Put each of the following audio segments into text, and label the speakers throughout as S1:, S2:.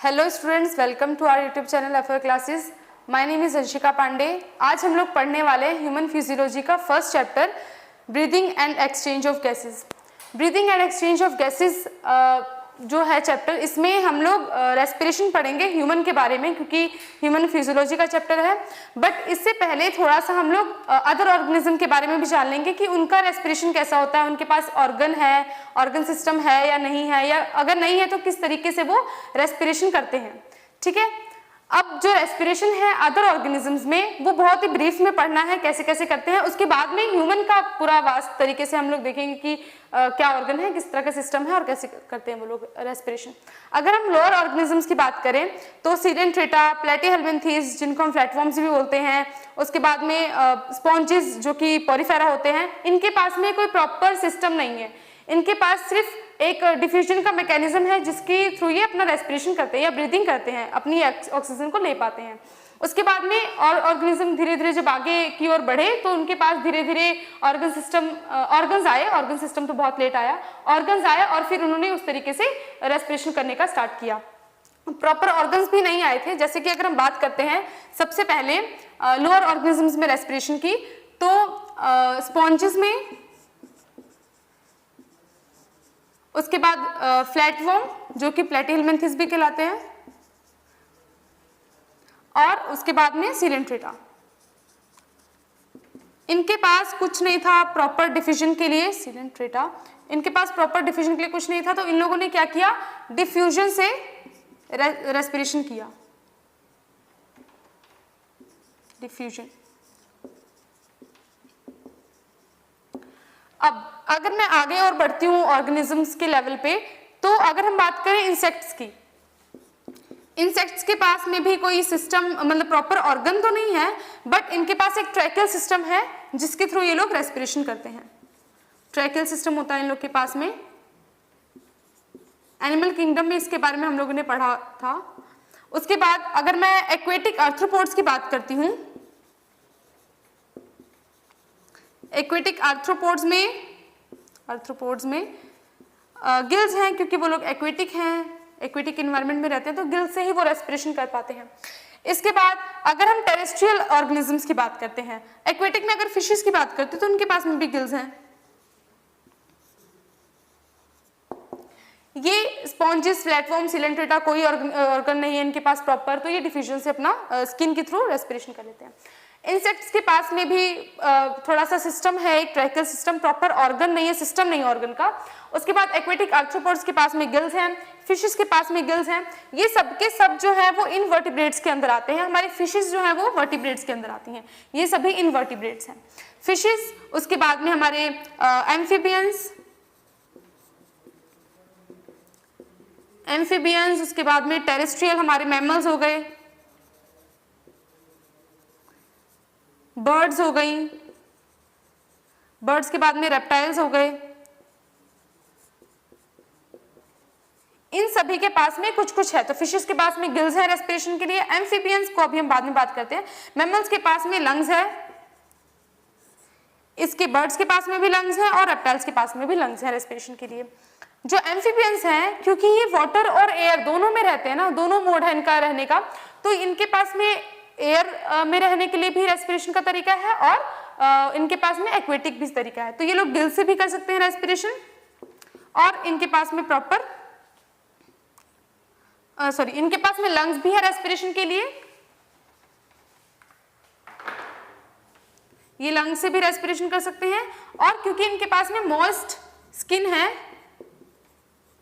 S1: Hello students, welcome to our YouTube channel एफर classes. My name is Anshika Pandey. आज हम लोग पढ़ने वाले हैं ह्यूमन फिजियोलॉजी का first chapter, breathing and exchange of gases. Breathing and exchange of gases जो है चैप्टर, इसमें हम लोग रेस्पिरेशन पढ़ेंगे ह्यूमन के बारे में, क्योंकि ह्यूमन फिजियोलॉजी का चैप्टर है। बट इससे पहले थोड़ा सा हम लोग अदर ऑर्गेनिज्म के बारे में भी जान लेंगे कि उनका रेस्पिरेशन कैसा होता है, उनके पास ऑर्गन है, ऑर्गन सिस्टम है या नहीं है, या अगर नहीं है तो किस तरीके से वो रेस्पिरेशन करते हैं। ठीक है, अब जो रेस्पिरेशन है अदर ऑर्गेनिजम्स में, वो बहुत ही ब्रीफ में पढ़ना है कैसे कैसे करते हैं। उसके बाद में ह्यूमन का पूरा वास्ट तरीके से हम लोग देखेंगे कि क्या ऑर्गन है, किस तरह का सिस्टम है और कैसे करते हैं वो लोग रेस्पिरेशन। अगर हम लोअर ऑर्गेनिजम्स की बात करें तो सीडेंट्रेटा, प्लेटीहेल्मिन्थीज जिनको हम फ्लैटफॉर्म्स भी बोलते हैं, उसके बाद में स्पॉन्जेस जो कि पोरिफेरा होते हैं, इनके पास में कोई प्रॉपर सिस्टम नहीं है। इनके पास सिर्फ एक डिफ्यूजन का मैकेनिज्म है जिसके थ्रू ये अपना रेस्पिरेशन करते हैं या ब्रीदिंग करते हैं, अपनी ऑक्सीजन को ले पाते हैं। उसके बाद में और ऑर्गेनिज्म धीरे धीरे जब आगे की ओर बढ़े तो उनके पास धीरे धीरे ऑर्गन्स आए। ऑर्गन सिस्टम तो बहुत लेट आया, ऑर्गन्स आए और फिर उन्होंने उस तरीके से रेस्पिरेशन करने का स्टार्ट किया। प्रॉपर ऑर्गन्स भी नहीं आए थे। जैसे कि अगर हम बात करते हैं सबसे पहले लोअर ऑर्गेनिजम्स में रेस्पिरेशन की, तो स्पॉन्जेस में, उसके बाद फ्लैटवर्म जो कि प्लेटीहेल्मिन्थीज भी कहलाते हैं, और उसके बाद में सीडेंट्रेटा। इनके पास कुछ नहीं था प्रॉपर डिफ्यूजन के लिए। सीडेंट्रेटा, इनके पास प्रॉपर डिफ्यूजन के लिए कुछ नहीं था, तो इन लोगों ने क्या किया, डिफ्यूजन से रेस्पिरेशन किया। डिफ्यूजन। अब अगर मैं आगे और बढ़ती हूँ ऑर्गेनिजम्स के लेवल पे, तो अगर हम बात करें इंसेक्ट्स की, इंसेक्ट्स के पास में भी कोई सिस्टम, मतलब प्रॉपर ऑर्गन तो नहीं है, बट इनके पास एक ट्रैकियल सिस्टम है जिसके थ्रू ये लोग रेस्पिरेशन करते हैं। ट्रैकियल सिस्टम होता है इन लोग के पास में। एनिमल किंगडम में इसके बारे में हम लोगों ने पढ़ा था। उसके बाद अगर मैं एक्वेटिक आर्थ्रोपोड्स की बात करती हूँ, एक्वेटिक आर्थ्रोपोड्स में गिल्स हैं, क्योंकि वो लोग एक्वेटिक हैं, एक्वेटिक एनवायरनमेंट में रहते हैं, तो गिल्स से ही वो रेस्पिरेशन कर पाते हैं। इसके बाद अगर हम टेरेस्ट्रियल ऑर्गेनिजम्स की बात करते हैं, एक्वेटिक में अगर फिशेस की बात करते हैं तो उनके पास में भी गिल्स हैं। ये स्पॉन्जेस, प्लेटफॉर्म, सीडेंट्रेटा, कोई ऑर्गन नहीं है इनके पास प्रॉपर, तो ये डिफ्यूजन से अपना स्किन के थ्रू रेस्पिरेशन कर लेते हैं। इंसेक्ट्स के पास में भी थोड़ा सा सिस्टम है, एक ट्रैकियल सिस्टम, प्रॉपर ऑर्गन नहीं है, सिस्टम नहीं ऑर्गन का। उसके बाद एक्वेटिक आर्थ्रोपोड्स के पास में गिल्स हैं, फिशेस के पास में गिल्स हैं। ये सब के सब जो है वो इनवर्टिब्रेट्स के अंदर आते हैं। हमारी फिशेस जो है वो वर्टिब्रेट्स के अंदर आती हैं, ये सभी इनवर्टिब्रेट्स हैं फिशेस। उसके बाद में हमारे एम्फीबियंस, उसके बाद में टेरेस्ट्रियल हमारे मैमल्स हो गए, बर्ड्स हो गई, बर्ड्स के बाद में रेप्टाइल्स हो गए। इन सभी के पास में कुछ कुछ है। तो फिशेस के पास में गिल्स है रेस्पिरेशन के लिए, एम्फीबियंस को अभी हम बाद में बात करते हैं। मैमल्स के पास में लंग्स है, इसके बर्ड्स के पास में भी लंग्स है और रेप्टाइल्स के पास में भी लंग्स है रेस्पिरेशन के लिए। जो एम्फीबियंस हैं, क्योंकि ये वाटर और एयर दोनों में रहते हैं ना, दोनों मोड है इनका रहने का, तो इनके पास में एयर में रहने के लिए भी रेस्पिरेशन का तरीका है और इनके पास में एक्वेटिक भी तरीका है। तो ये लोग गिल से भी कर सकते हैं रेस्पिरेशन, और इनके पास में इनके पास में लंग्स भी है रेस्पिरेशन के लिए। ये लंग्स से भी रेस्पिरेशन कर सकते हैं, और क्योंकि इनके पास में मॉइस्ट स्किन है,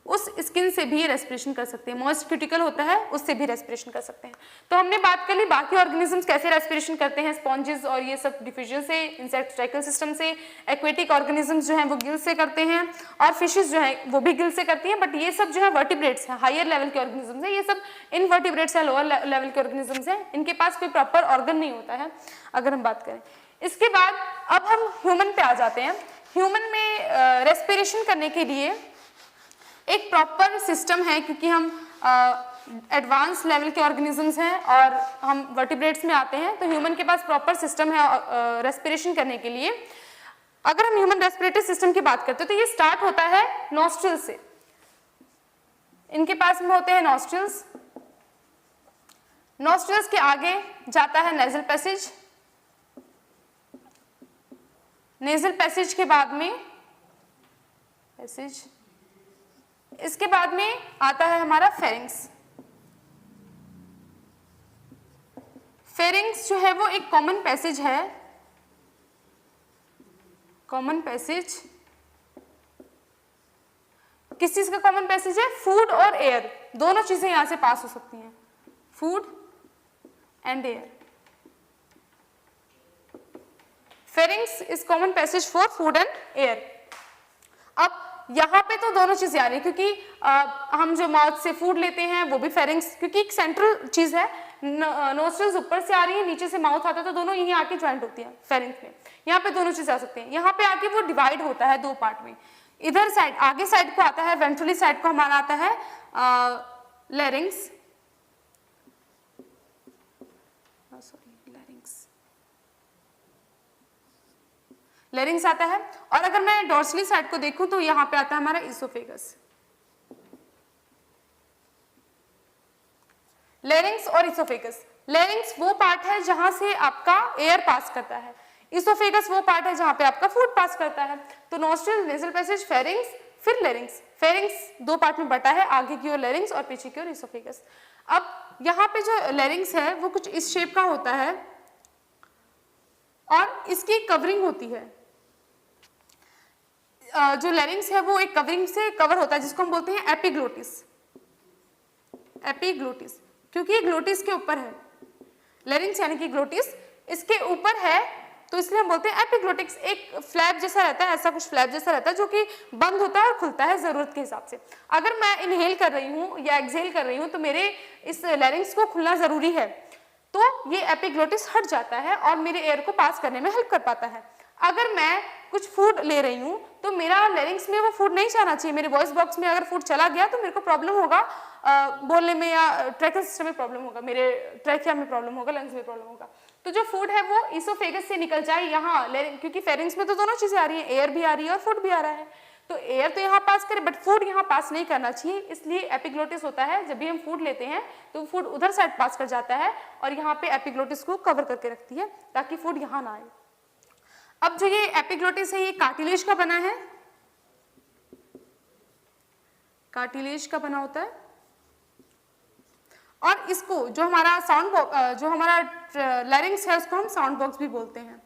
S1: उस स्किन से भी रेस्पिरेशन कर सकते हैं। मॉइस्ट क्यूटिकल होता है, उससे भी रेस्पिरेशन कर सकते हैं। तो हमने बात कर ली बाकी ऑर्गेनिजम्स कैसे रेस्पिरेशन करते हैं, स्पॉन्जेस और ये सब डिफ्यूजन से, इंसेक्ट ट्रैकियल सिस्टम से। एक्वेटिक ऑर्गेनिजम्स जो हैं वो गिल से करते हैं, और फिशेस जो है वो भी गिल से करती हैं। बट ये सब जो है वर्टिब्रेट्स हैं, हायर लेवल के ऑर्गेनिजम्स हैं। ये सब इनवर्टिब्रेट्स है, लोअर लेवल के ऑर्गेनिजम्स हैं। इनके पास कोई प्रॉपर ऑर्गन नहीं होता है अगर हम बात करें। इसके बाद अब हम ह्यूमन पे आ जाते हैं। ह्यूमन में रेस्पिरेशन करने के लिए एक प्रॉपर सिस्टम है, क्योंकि हम एडवांस लेवल के ऑर्गेनिजम्स हैं और हम वर्टिब्रेट्स में आते हैं, तो ह्यूमन के पास प्रॉपर सिस्टम है रेस्पिरेशन करने के लिए। अगर हम ह्यूमन रेस्पिरेटरी सिस्टम की बात करते हैं तो ये स्टार्ट होता है नॉस्ट्रिल से। इनके पास में होते हैं नॉस्ट्रिल्स, नॉस्ट्रल्स के आगे जाता है नेजल पैसेज, नेजल पैसेज के बाद में पैसेज, इसके बाद में आता है हमारा फेरिंग्स। फेरिंग्स जो है वो एक कॉमन पैसेज है, कॉमन पैसेज किस चीज का कॉमन पैसेज है? फूड और एयर, दोनों चीजें यहां से पास हो सकती हैं, food and air. Pharynx is common passage for food and air. अब यहाँ पे तो दोनों चीजें आ रही है, क्योंकि हम जो माउथ से फूड लेते हैं वो भी फेरिंग्स, क्योंकि एक सेंट्रल चीज है, नोस्ट्रल्स ऊपर से आ रही है, नीचे से माउथ आता है, तो दोनों यहीं आके ज्वाइंट होती है फेरिंग्स में। यहाँ पे दोनों चीजें आ सकती हैं। यहाँ पे आके वो डिवाइड होता है दो पार्ट में, इधर साइड आगे साइड को आता है, वेंट्रली साइड को हमारा आता है लैरिंग्स, लैरिंग्स आता है। और अगर मैं डोर्सली साइड को देखूं तो यहाँ पे आता है हमारा इसोफेगस। लैरिंग्स और इसोफेगस, लैरिंग्स वो पार्ट है जहां से आपका एयर पास करता है, इसोफेगस वो पार्ट है जहां पे आपका फूड पास करता है। तो नॉस्ट्रल, नेजल पैसेज, फेरिंग्स, फिर लैरिंग्स। फेरिंग्स दो पार्ट में बटा है, आगे की ओर लैरिंग्स और पीछे की ओर इसोफेगस। अब यहाँ पे जो लैरिंग्स है वो कुछ इस शेप का होता है और इसकी कवरिंग होती है। जो लैरिंग्स है वो एक कवरिंग से कवर होता है जिसको हम बोलते हैं एपिग्लोटिस। एपिग्लोटिस क्योंकि ये ग्लोटिस के ऊपर है, लैरिंग्स यानी कि ग्लोटिस इसके ऊपर है, तो इसलिए हम बोलते हैं एपिग्लोटिक्स। एक फ्लैप जैसा रहता है, ऐसा कुछ फ्लैप जैसा रहता है जो कि बंद होता है और खुलता है जरूरत के हिसाब से। अगर मैं इनहेल कर रही हूँ या एक्सहेल कर रही हूँ तो मेरे इस लैरिंग्स को खुलना जरूरी है, तो ये एपिग्लोटिस हट जाता है और मेरे एयर को पास करने में हेल्प कर पाता है। अगर मैं कुछ फूड ले रही हूँ तो मेरा लैरिंग्स में वो फूड नहीं जाना चाहिए, मेरे वॉइस बॉक्स में अगर फूड चला गया तो मेरे को प्रॉब्लम होगा बोलने में, या ट्रैकियल सिस्टम में प्रॉब्लम होगा, मेरे ट्रैकिया में प्रॉब्लम होगा, लंग्स में प्रॉब्लम होगा। तो जो फूड है वो इसोफेगस से निकल जाए यहाँ, क्योंकि फेरिंग्स में तो दोनों चीजें आ रही है, एयर भी आ रही है और फूड भी आ रहा है, तो एयर तो यहाँ पास करे बट फूड यहाँ पास नहीं करना चाहिए, इसलिए एपिग्लोटिस होता है। जब भी हम फूड लेते हैं तो फूड उधर साइड पास कर जाता है और यहाँ पे एपिग्लोटिस को कवर करके रखती है ताकि फूड यहाँ ना आए। अब जो ये एपिग्लोटिस है ये कार्टिलेज का बना है, कार्टिलेज का बना होता है, और इसको जो हमारा जो हमारा लैरिंग्स है उसको हम साउंड बॉक्स भी बोलते हैं।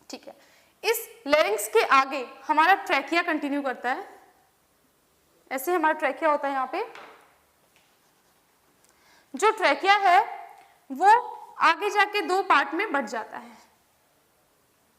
S1: ठीक है, इस लैरिंग्स के आगे हमारा ट्रैकिया कंटिन्यू करता है, ऐसे हमारा ट्रैकिया होता है। यहाँ पे जो ट्रैकिया है वो आगे जाके दो पार्ट में बढ़ जाता है,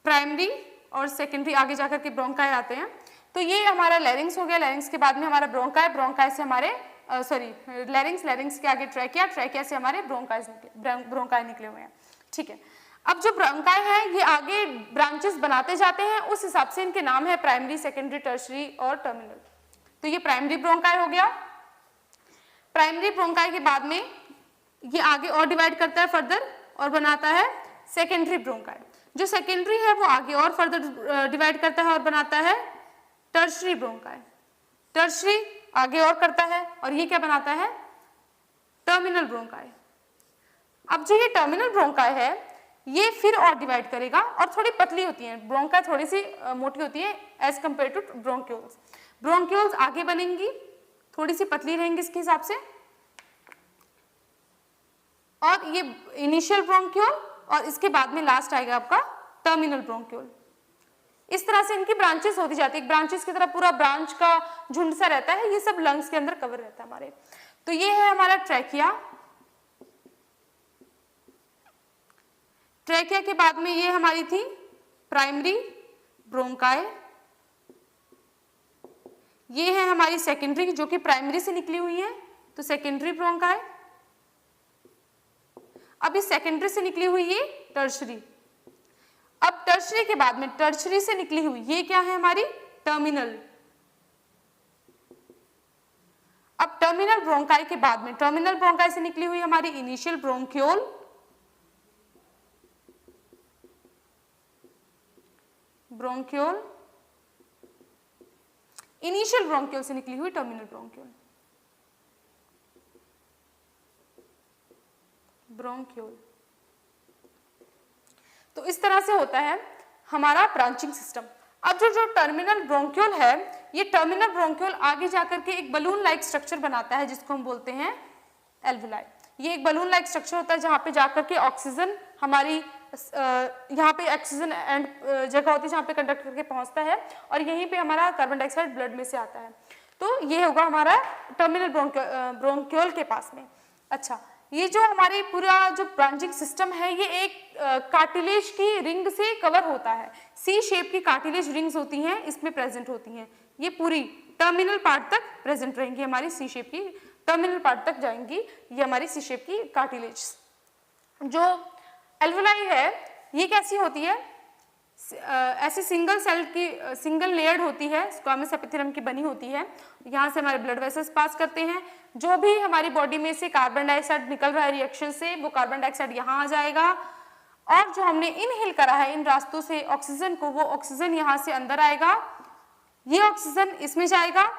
S1: प्राइमरी और सेकेंडरी, आगे जाकर के ब्रोंकाई आते हैं। तो ये हमारा लैरिंग्स हो गया, लैरिंग्स के बाद में हमारा ब्रोंकाई, ब्रोंकाई से हमारे लैरिंग्स, लैरिंग्स के आगे ट्रैकिया, ट्रैकिया से हमारे ब्रोंकाई निकले हुए हैं। ठीक है, अब जो ब्रोंकाई है ये आगे ब्रांचेस बनाते जाते हैं, उस हिसाब से इनके नाम है प्राइमरी, सेकेंडरी, टर्शरी और टर्मिनल। तो ये प्राइमरी ब्रोंकाई हो गया। प्राइमरी ब्रोंकाई के बाद में ये आगे और डिवाइड करता है फर्दर और बनाता है सेकेंडरी ब्रोंकाई। जो सेकेंडरी है वो आगे और फर्दर डिवाइड करता है और बनाता है टर्शरी ब्रोंकाई। टर्शरी आगे और करता है और ये क्या बनाता है? Terminal bronchi. अब जो ये टर्मिनल ब्रोंकाई है ये फिर और डिवाइड करेगा और थोड़ी पतली होती है, ब्रोंकाई थोड़ी सी मोटी होती है as compared to bronchioles. Bronchioles आगे बनेंगी, थोड़ी सी पतली रहेंगी इसके हिसाब से, और ये इनिशियल ब्रोंक्यूल और इसके बाद में लास्ट आएगा आपका टर्मिनल ब्रोंक्यूल। इस तरह से इनकी ब्रांचेस होती जाती है, ब्रांचेस की तरह पूरा ब्रांच का झुंड सा रहता है, ये सब लंग्स के अंदर कवर रहता है हमारे। तो ये है हमारा ट्रैकिया। ट्रैकिया के बाद में ये हमारी थी प्राइमरी ब्रोंकाई, ये है हमारी सेकेंडरी जो कि प्राइमरी से निकली हुई है, तो सेकेंडरी ब्रोंकाई। अब इस सेकेंडरी से निकली हुई ये टर्शरी। अब टर्शरी के बाद में टर्शरी से निकली हुई ये क्या है हमारी टर्मिनल। अब टर्मिनल ब्रोंकाई के बाद में टर्मिनल ब्रोंकाई से निकली हुई हमारी initial bronchiole, bronchiole, initial bronchiole से निकली हुई टर्मिनल ब्रोंक्यूल। ब्रोंक्यूल। तो इस तरह से होता है हमारा ब्रांचिंग सिस्टम। अब जो टर्मिनल ब्रोंक्यूल है, ये टर्मिनल ब्रोंक्यूल आगे जाकर के एक बलून लाइक स्ट्रक्चर बनाता है जिसको हम बोलते हैं एल्वुलाई। ये एक बलून लाइक स्ट्रक्चर होता है जहाँ पे जाकर के ऑक्सीजन हमारी यहाँ पे ऑक्सीजन एंड जगह होती है जहाँ पे कंडक्ट करके पहुँचता है और यहीं पे हमारा कार्बन डाइऑक्साइड ब्लड में से आता है। तो ये होगा हमारा टर्मिनल ब्रोंक्यूल के पास में। अच्छा, ये जो हमारी पूरा जो ब्रांचिंग सिस्टम है ये एक कार्टिलेज की रिंग से कवर होता है। सी शेप की कार्टिलेज रिंग्स होती हैं, इसमें प्रेजेंट होती हैं। ये पूरी टर्मिनल पार्ट तक प्रेजेंट रहेंगी, हमारी सी शेप की टर्मिनल पार्ट तक जाएंगी ये हमारी सी शेप की कार्टिलेज। जो एल्वुलाई है ये कैसी होती है, ऐसी सिंगल सेल की सिंगल लेयर्ड होती है, स्क्वामस एपिथेलियम की बनी होती है। यहाँ से हमारे ब्लड वेसल्स पास करते हैं। जो भी हमारी बॉडी में से कार्बन डाइऑक्साइड निकल रहा है रिएक्शन से, वो कार्बन डाइऑक्साइड यहाँ आ जाएगा और जो हमने इनहेल करा है इन रास्तों से ऑक्सीजन को, वो ऑक्सीजन यहाँ से अंदर आएगा। ये ऑक्सीजन इसमें जाएगा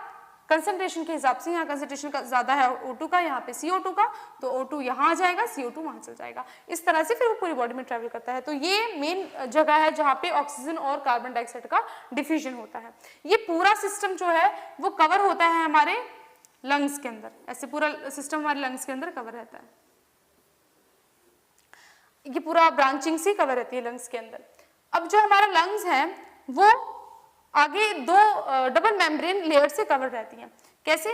S1: कंसंट्रेशन के हिसाब से, यहाँ कंसंट्रेशन का ज्यादा है O2 का, यहाँ पे CO2 का, तो O2 यहाँ आ जाएगा, CO2 वहां चल जाएगा। इस तरह से फिर वो पूरी बॉडी में ट्रेवल करता है। तो ये मेन जगह है जहाँ पे ऑक्सीजन और कार्बन डाइऑक्साइड का डिफ्यूजन होता है। ये पूरा सिस्टम जो है वो कवर होता है हमारे लंग्स के अंदर, ऐसे पूरा सिस्टम हमारे लंग्स के अंदर कवर रहता है। ये पूरा ब्रांचिंग से कवर रहती है लंग्स के अंदर। अब जो हमारा लंग्स है वो आगे दो डबल मेम्ब्रेन लेयर से कवर रहती हैं। कैसे?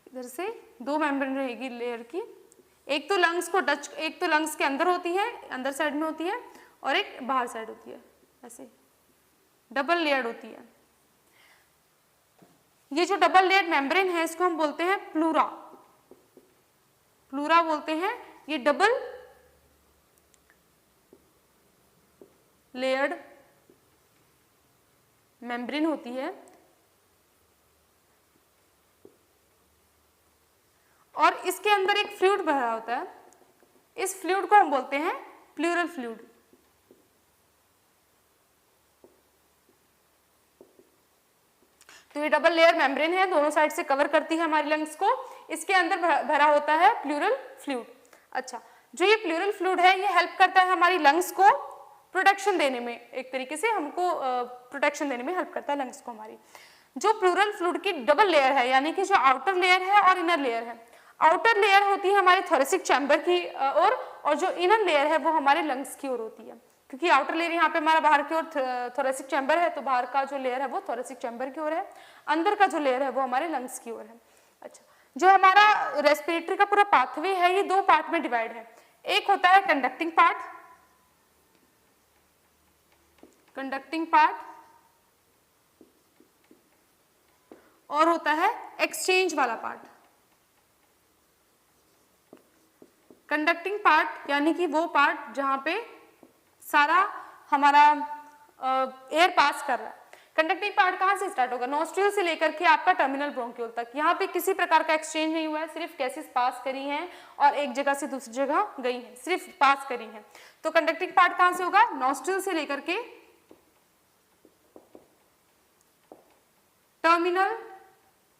S1: इधर से दो मेम्ब्रेन रहेगी लेयर की, एक तो लंग्स को टच, एक तो लंग्स के अंदर होती है, अंदर साइड में होती है, और एक बाहर साइड होती है, ऐसे डबल लेयर होती है। ये जो डबल लेयर मेम्ब्रेन है इसको हम बोलते हैं प्लूरा, प्लूरा बोलते हैं। ये डबल लेयर्ड मेम्ब्रेन होती है और इसके अंदर एक फ्लूइड भरा होता है। इस फ्लूइड को हम बोलते हैं प्लूरल फ्लूइड। तो ये डबल लेयर मेम्ब्रेन है, दोनों साइड से कवर करती है हमारी लंग्स को। इसके अंदर भरा होता है प्लूरल फ्लूइड। अच्छा, जो ये प्लूरल फ्लूइड है ये हेल्प करता है हमारी लंग्स को प्रोटेक्शन देने में, एक तरीके से हमको प्रोटेक्शन देने में हेल्प करता है लंग्स को हमारी। जो प्लूरल फ्लूइड की डबल लेयर है, यानी कि जो आउटर लेयर है और इनर लेयर है, आउटर लेयर होती है हमारे थोरेसिक चैम्बर की ओर और जो इनर लेयर है वो हमारे लंग्स की ओर होती है। क्योंकि आउटर लेयर यहाँ पे हमारा बाहर की ओर थोरेसिक चैम्बर है, तो बाहर का जो लेयर है वो थोरेसिक चैम्बर की ओर है, अंदर का जो लेयर है वो हमारे लंग्स की ओर है। अच्छा, जो हमारा रेस्पिरेटरी का पूरा पाथवे है ये दो पार्ट में डिवाइड है। एक होता है कंडक्टिंग पार्ट, कंडक्टिंग पार्ट, और होता है एक्सचेंज वाला पार्ट। कंडक्टिंग पार्ट यानी कि वो पार्ट जहां पे सारा हमारा एयर पास कर रहा है। कंडक्टिंग पार्ट कहां से स्टार्ट होगा? नोस्ट्रिल से लेकर के आपका टर्मिनल ब्रोंक्यूल तक। यहाँ पे किसी प्रकार का एक्सचेंज नहीं हुआ है, सिर्फ गैसेस पास करी हैं और एक जगह से दूसरी जगह गई हैं, सिर्फ पास करी हैं। तो कंडक्टिंग पार्ट कहां से होगा? नोस्ट्रिल से लेकर के टर्मिनल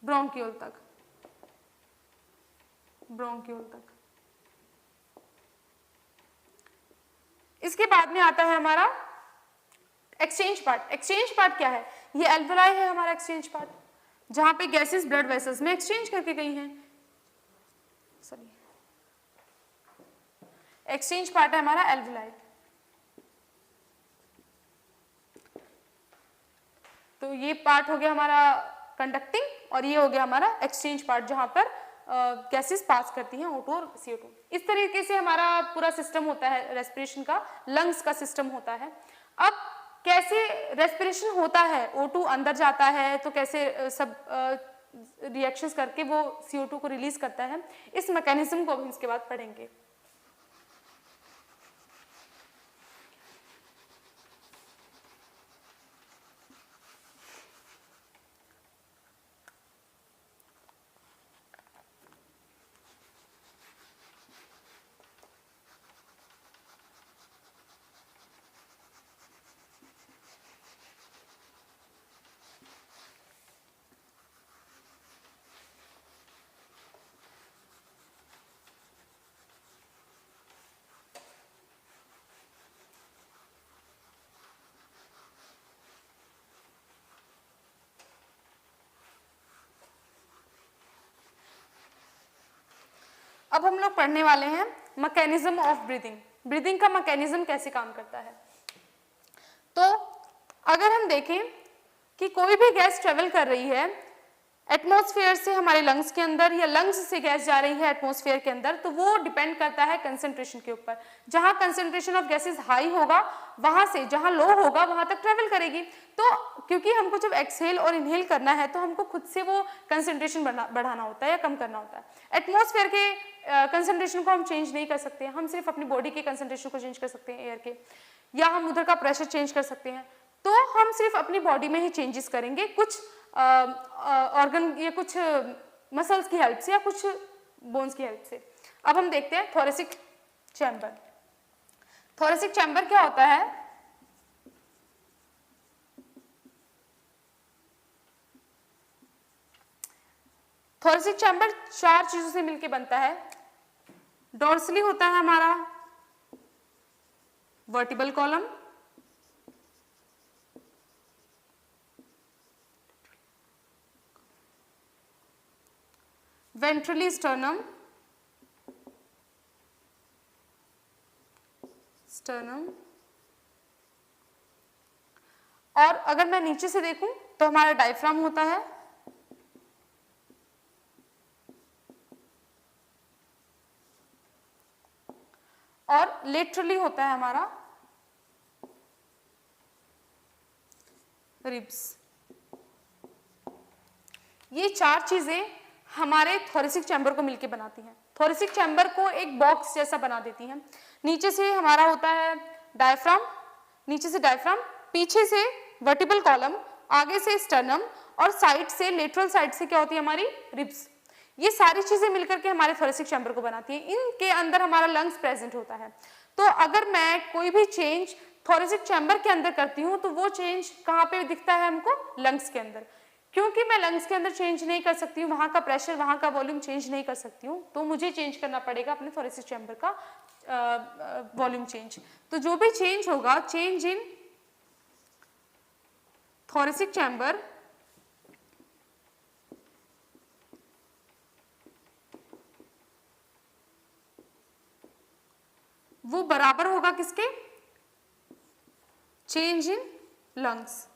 S1: ब्रोंक्यूल तक, ब्रोंक्यूल तक। इसके बाद में आता है हमारा एक्सचेंज पार्ट। एक्सचेंज पार्ट क्या है? ये एल्वुलाई है हमारा एक्सचेंज पार्ट, जहां पे गैसेस ब्लड वेसल्स में एक्सचेंज करके गई हैं। सॉरी, एक्सचेंज पार्ट है हमारा एल्वुलाई। तो ये पार्ट हो गया हमारा कंडक्टिंग और ये हो गया हमारा एक्सचेंज पार्ट, जहां पर गैसेस पास करती हैं O2 और CO2। इस तरीके से हमारा पूरा सिस्टम होता है रेस्पिरेशन का, लंग्स का सिस्टम होता है। अब कैसे रेस्पिरेशन होता है? O2 अंदर जाता है तो कैसे सब रिएक्शंस करके वो CO2 को रिलीज करता है, इस मैकेनिज्म को हम इसके बाद पढ़ेंगे। अब हम लोग पढ़ने वाले हैं मैकेनिज्म ऑफ ब्रीदिंग। ब्रीदिंग का मैकेनिज्म कैसे काम करता है। तो अगर हम देखें कि कोई भी गैस ट्रेवल कर रही है एटमॉस्फेयर से हमारे लंग्स के अंदर या लंग्स से गैस जा रही है एटमॉस्फेयर के अंदर, तो वो डिपेंड करता है कंसंट्रेशन के ऊपर। जहां कंसंट्रेशन ऑफ गैसेस हाई होगा वहां से जहां लो होगा वहां तक ट्रेवल करेगी। तो क्योंकि हमको जब एक्सहेल और इनहेल करना है तो हमको खुद से वो कंसंट्रेशन बढ़ाना होता है या कम करना होता है। एटमॉस्फेयर के कंसंट्रेशन को हम चेंज नहीं कर सकते, हम सिर्फ अपनी बॉडी के कंसंट्रेशन को चेंज कर सकते हैं एयर के, या हम उधर का प्रेशर चेंज कर सकते हैं। तो हम सिर्फ अपनी बॉडी में ही चेंजेस करेंगे, कुछ ऑर्गन या कुछ मसल्स की हेल्प से या कुछ बोन्स की हेल्प से। अब हम देखते हैं थोरेसिक चैम्बर। थोरेसिक चैम्बर क्या होता है। थोरेसिक चैम्बर 4 चीजों से मिलकर बनता है। डोर्सली होता है हमारा वर्टिबल कॉलम, वेंट्रली स्टर्नम, और अगर मैं नीचे से देखूं तो हमारा डायफ्राम होता है, और लेटरली होता है हमारा रिब्स। ये 4 चीजें हमारे थोरेसिक चैम्बर को मिलकर बनाती हैं। थोरेसिक चैम्बर को एक बॉक्स जैसा बना देती हैं। नीचे से हमारा होता है डायफ्राम, नीचे से डायफ्राम, पीछे से वर्टिबल कॉलम, आगे से स्टर्नम, और साइड से लेटरल साइड से क्या होती है हमारी रिब्स। ये सारी चीजें मिलकर के हमारे थोरेसिक चैम्बर को बनाती हैं। इनके अंदर हमारा लंग्स प्रेजेंट होता है। तो अगर मैं कोई भी चेंज थोरेसिक चैम्बर के अंदर करती हूँ तो वो चेंज कहाँ पे दिखता है हमको, लंग्स के अंदर। क्योंकि मैं लंग्स के अंदर चेंज नहीं कर सकती हूँ, वहां का प्रेशर, वहां का वॉल्यूम चेंज नहीं कर सकती हूँ, तो मुझे चेंज करना पड़ेगा अपने थोरेसिक चैम्बर का वॉल्यूम चेंज। तो जो भी चेंज होगा, चेंज इन थोरेसिक चैम्बर वो बराबर होगा किसके, चेंज इन लंग्स।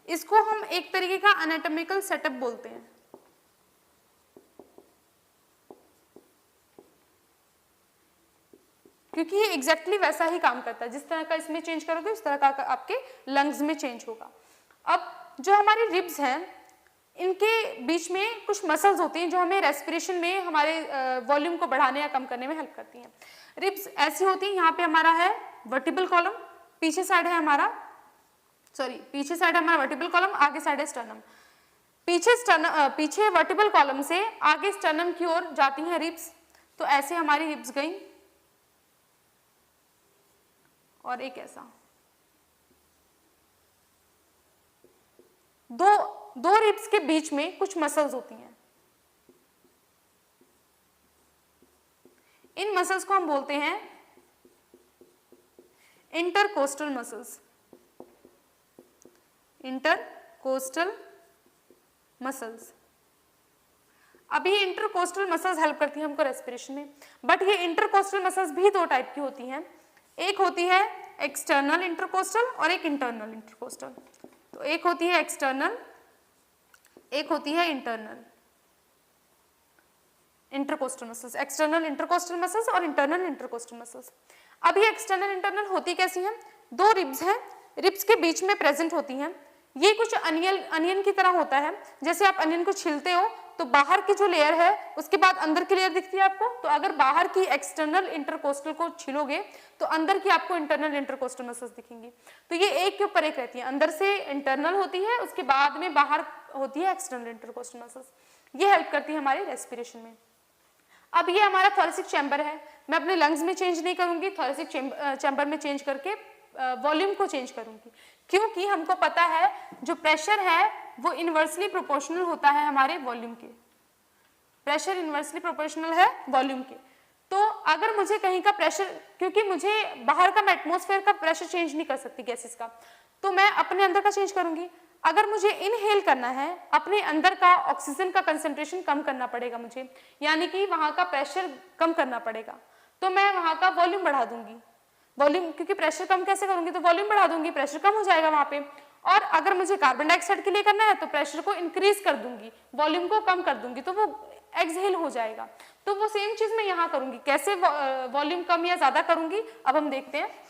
S1: इसको हम एक तरीके का एनाटॉमिकल सेटअप बोलते हैं। क्योंकि ये एग्जैक्टली वैसा ही काम करता है, जिस तरह का इसमें चेंज करोगे उस तरह का आपके लंग्स में चेंज होगा। अब जो हमारी रिब्स हैं, इनके बीच में कुछ मसल्स होती हैं जो हमें रेस्पिरेशन में हमारे वॉल्यूम को बढ़ाने या कम करने में हेल्प करती हैं। रिब्स ऐसी होती हैं, यहाँ पे हमारा है वर्टिबल कॉलम, पीछे साइड है हमारा वर्टिबल कॉलम, आगे साइड है स्टर्नम। पीछे वर्टिबल कॉलम से आगे स्टर्नम की ओर जाती हैं रिब्स। तो ऐसे हमारी रिब्स गई, और एक ऐसा दो रिब्स के बीच में कुछ मसल्स होती हैं। इन मसल्स को हम बोलते हैं इंटरकोस्टल मसल्स। Intercostal muscles. अब ये इंटरकोस्टल मसल्स हेल्प करती हैं हमको रेस्पिरेशन में। बट ये इंटरकोस्टल मसल्स भी 2 टाइप की होती हैं। एक होती है एक्सटर्नल इंटरकोस्टल और एक इंटरनल इंटरकोस्टल। तो एक होती है एक्सटर्नल, एक होती है internal intercostal muscles. External intercostal muscles और इंटरनल इंटरकोस्टल मसल्स। अब ये एक्सटर्नल इंटरनल होती कैसी हैं, 2 रिब्स हैं, रिब्स के बीच में प्रेजेंट होती हैं। ये कुछ अनियन की तरह होता है। जैसे आप अनियन को छीलते हो तो बाहर की जो लेयर है उसके बाद अंदर की लेयर दिखती है आपको। तो अगर बाहर की एक्सटर्नल इंटरकोस्टल को छीलोगे तो अंदर की आपको इंटरनल इंटरकोस्टल मसल्स दिखेंगी। तो ये एक के ऊपर एक रहती है, अंदर से इंटरनल होती है, उसके बाद में बाहर होती है एक्सटर्नल इंटरकोस्टल मसल्स। ये हेल्प करती है हमारे रेस्पिरेशन में। अब ये हमारा थोरेसिक चैम्बर है। मैं अपने लंग्स में चेंज नहीं करूंगी, थोरेसिक चैम्बर में चेंज करके वॉल्यूम को चेंज करूंगी। क्योंकि हमको पता है जो प्रेशर है वो इनवर्सली प्रोपोर्शनल होता है हमारे वॉल्यूम के। प्रेशर इनवर्सली प्रोपोर्शनल है वॉल्यूम के। तो अगर मुझे कहीं का प्रेशर, क्योंकि मुझे बाहर का, मैं एटमॉस्फेयर का प्रेशर चेंज नहीं कर सकती गैसेस का, तो मैं अपने अंदर का चेंज करूंगी। अगर मुझे इनहेल करना है, अपने अंदर का ऑक्सीजन का कंसंट्रेशन कम करना पड़ेगा मुझे, यानी कि वहां का प्रेशर कम करना पड़ेगा, तो मैं वहां का वॉल्यूम बढ़ा दूंगी। वॉल्यूम, क्योंकि प्रेशर कम कैसे करूंगी, तो वॉल्यूम बढ़ा दूंगी, प्रेशर कम हो जाएगा वहां पे। और अगर मुझे कार्बन डाइऑक्साइड के लिए करना है तो प्रेशर को इंक्रीज कर दूंगी, वॉल्यूम को कम कर दूंगी, तो वो एक्सहेल हो जाएगा। तो वो सेम चीज मैं यहाँ करूंगी। कैसे वॉल्यूम कम या ज्यादा करूंगी, अब हम देखते हैं।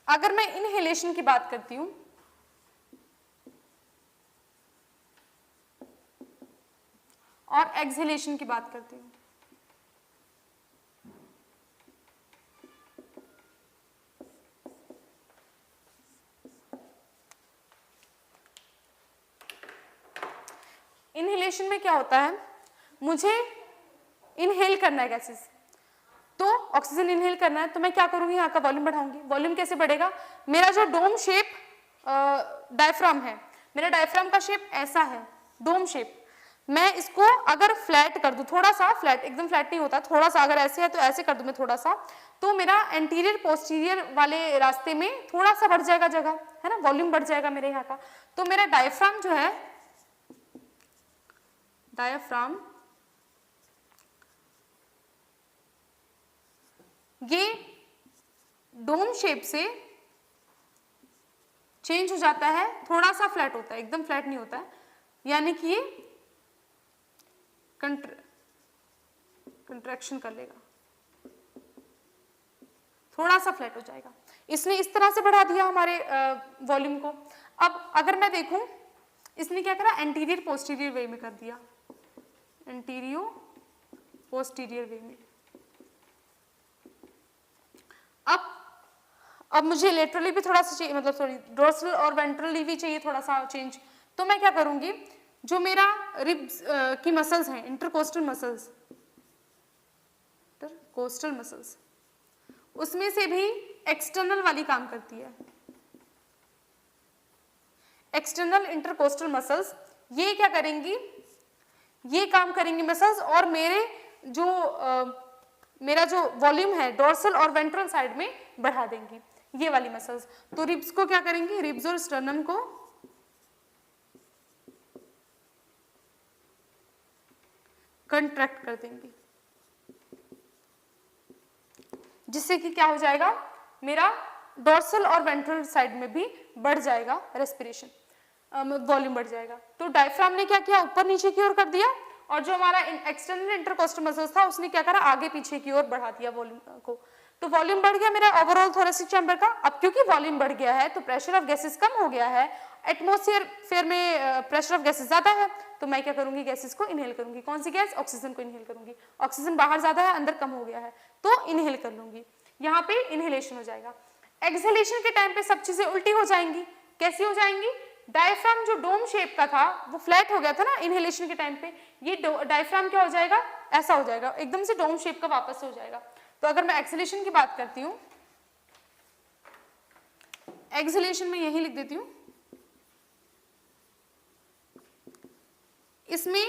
S1: अगर मैं इनहेलेशन की बात करती हूं, और एक्सहेलेशन की बात करती हूं, इनहेलेशन में क्या होता है, मुझे इनहेल करना है गैसेस, तो ऑक्सीजन इनहेल करना है, तो मैं क्या करूंगी, यहाँ का वॉल्यूम बढ़ाऊंगी। वॉल्यूम कैसे बढ़ेगा, मेरा जो डोम शेप डायफ्राम है, मेरा डायफ्राम का शेप ऐसा है, डोम शेप, मैं इसको अगर फ्लैट कर दूं, थोड़ा सा फ्लैट, एकदम फ्लैट नहीं होता, थोड़ा सा, अगर ऐसे है तो ऐसे कर दूं मैं थोड़ा सा, तो मेरा एंटीरियर पोस्टीरियर वाले रास्ते में थोड़ा सा बढ़ जाएगा जगह, है ना, वॉल्यूम बढ़ जाएगा मेरे यहाँ का। तो मेरा डायफ्राम जो है, डायफ्राम ये डोम शेप से चेंज हो जाता है, थोड़ा सा फ्लैट होता है, एकदम फ्लैट नहीं होता है, यानी कि ये कंट्रैक्शन कर लेगा, थोड़ा सा फ्लैट हो जाएगा। इसने इस तरह से बढ़ा दिया हमारे वॉल्यूम को। अब अगर मैं देखूं, इसने क्या करा, एंटीरियर पोस्टीरियर वे में कर दिया, एंटीरियो पोस्टीरियर वे में। अब मुझे लेटरली भी थोड़ा सा चाहिए, मतलब सॉरी डोर्सल और वेंट्रली भी चाहिए थोड़ा सा चेंज, तो मैं क्या करूंगी, जो मेरा रिब्स की मसल्स हैं, इंटरकोस्टल मसल्स, इंटरकोस्टल मसल्स, उसमें से भी एक्सटर्नल वाली काम करती है, एक्सटर्नल इंटरकोस्टल मसल्स, ये क्या करेंगी, ये काम करेंगी मसल्स, और मेरा जो वॉल्यूम है डोर्सल और वेंट्रल साइड में बढ़ा देंगी, ये वाली मसल्स। तो रिब्स को क्या करेंगी, रिब्स और स्टर्नम को कंट्रैक्ट कर देंगी, जिससे कि क्या हो जाएगा, मेरा डोर्सल और वेंट्रल साइड में भी बढ़ जाएगा रेस्पिरेशन, वॉल्यूम बढ़ जाएगा। तो डायफ्राम ने क्या किया, ऊपर नीचे की ओर कर दिया, और जो हमारा एक्सटर्नल इंटरकोस्टल मसल्स था उसने क्या करा, आगे पीछे की ओर बढ़ा दिया वॉल्यूम को। तो वॉल्यूम बढ़ गया मेरा ओवरऑल थोरेसिक चैम्बर का। अब क्योंकि वॉल्यूम बढ़ गया है तो प्रेशर ऑफ गैसेस कम हो गया है, एटमॉस्फेयर में प्रेशर ऑफ गैसेस ज्यादा है, तो मैं क्या करूंगी, गैसेस को इनहेल करूंगी। कौन सी गैस, ऑक्सीजन को इनहेल करूंगी। ऑक्सीजन बाहर ज्यादा है, अंदर कम हो गया है, तो इनहेल कर लूंगी, यहाँ पे इनहेलेशन हो जाएगा। एक्सहेलेशन के टाइम पे सब चीजें उल्टी हो जाएंगी। कैसी हो जाएंगी, डायफ्राम जो डोम शेप का था वो फ्लैट हो गया था ना इनहेलेशन के टाइम पे, ये डायफ्राम क्या हो जाएगा, ऐसा हो जाएगा, एकदम से डोम शेप का वापस हो जाएगा। तो अगर मैं एक्सहेलेशन की बात करती हूँ, एक्सहेलेशन में यही लिख देती हूँ, इसमें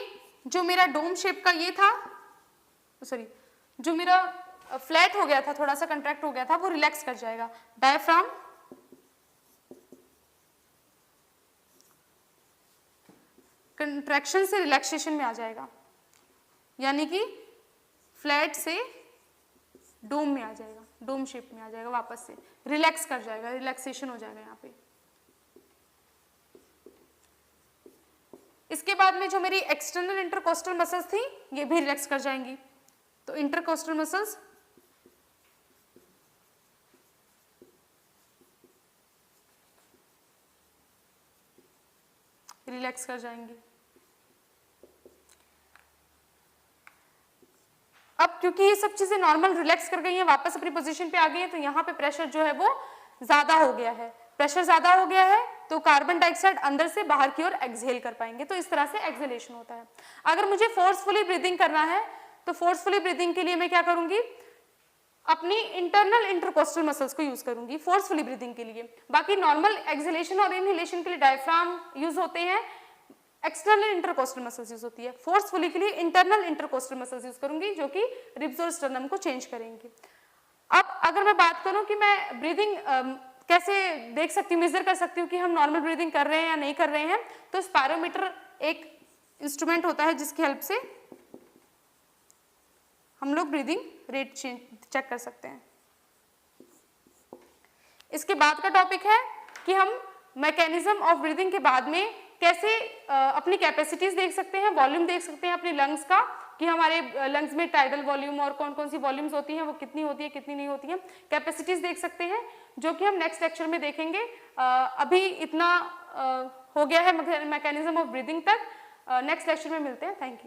S1: जो मेरा डोम शेप का ये था, सॉरी जो मेरा फ्लैट हो गया था, थोड़ा सा कंट्रैक्ट हो गया था, वो रिलैक्स कर जाएगा। डायफ्राम कंट्रैक्शन से रिलैक्सेशन में आ जाएगा, यानी कि फ्लैट से डोम में आ जाएगा, डोम शेप में आ जाएगा, वापस से रिलैक्स कर जाएगा, रिलैक्सेशन हो जाएगा यहाँ पे। इसके बाद में जो मेरी एक्सटर्नल इंटरकोस्टल मसल्स थी ये भी रिलैक्स कर जाएंगी। तो इंटरकोस्टल मसल्स रिलैक्स कर जाएंगी। अब क्योंकि ये सब चीजें नॉर्मल रिलैक्स कर गई हैं, वापस अपनी पोजीशन पे आ गई है, तो यहाँ पे प्रेशर जो है वो ज्यादा हो गया है। प्रेशर ज्यादा हो गया है तो कार्बन डाइऑक्साइड अंदर से बाहर की ओर एक्सहेल कर पाएंगे, तो इस तरह से एक्सहेलेशन होता है। अगर मुझे फोर्सफुली ब्रीदिंग करना है तो फोर्सफुली ब्रीदिंग के लिए मैं क्या करूंगी, अपनी इंटरनल इंटरकोस्टल मसल्स को यूज करूंगी फोर्सफुली ब्रीदिंग के लिए। बाकी नॉर्मल एक्सहेलेशन और इनहेलेशन के लिए डायफ्राम यूज होते हैं, एक्सटर्नल इंटरकोस्टल मसल्स यूज होती है। फोर्सफुली के लिए इंटरनल इंटरकोस्टल मसल्स यूज करूंगी जो कि रिब्स और स्टर्नम को चेंज करेंगी। अब अगर मैं बात करूं कि मैं ब्रीदिंग कैसे देख सकती हूँ, मेजर कर सकती हूँ कि हम नॉर्मल ब्रीदिंग कर रहे हैं या नहीं कर रहे हैं, तो स्पायरोमीटर एक इंस्ट्रूमेंट होता है जिसकी हेल्प से हम लोग ब्रीदिंग रेट चेक कर सकते हैं। इसके बाद का टॉपिक है कि हम मैकेनिज्म ऑफ ब्रीदिंग के बाद में कैसे अपनी कैपेसिटीज देख सकते हैं, वॉल्यूम देख सकते हैं अपनी लंग्स का, कि हमारे लंग्स में टाइडल वॉल्यूम और कौन कौन सी वॉल्यूम्स होती हैं, वो कितनी होती है कितनी नहीं होती हैं, कैपेसिटीज देख सकते हैं, जो कि हम नेक्स्ट लेक्चर में देखेंगे। अभी इतना हो गया है मैकेनिज्म ऑफ ब्रीदिंग तक। नेक्स्ट लेक्चर में मिलते हैं। Thank you.